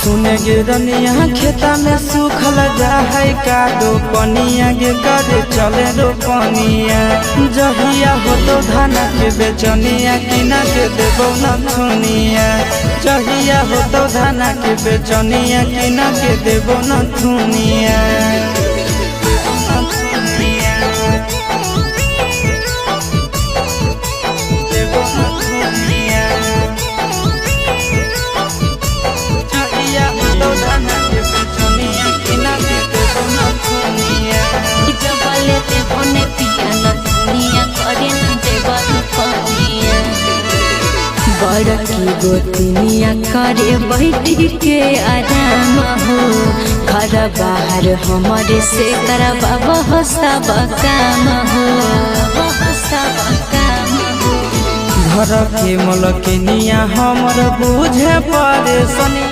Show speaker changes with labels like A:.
A: सुने गे रनिया खेता में सूखल जा है कादो पनिया गे करे चले रो पनिया जहिया हो तो धाना के बेचनिया किना के देबो न थुनिया जहिया हो तो धाना के बेचनिया किना के देबो न थुनिया
B: बड़की गोतनिया करे बैठी के आराम हो घर बाहर हमारे से करबा बहुत सब काम हो
A: घर के मलकिनिया हमर बुझे परेशानी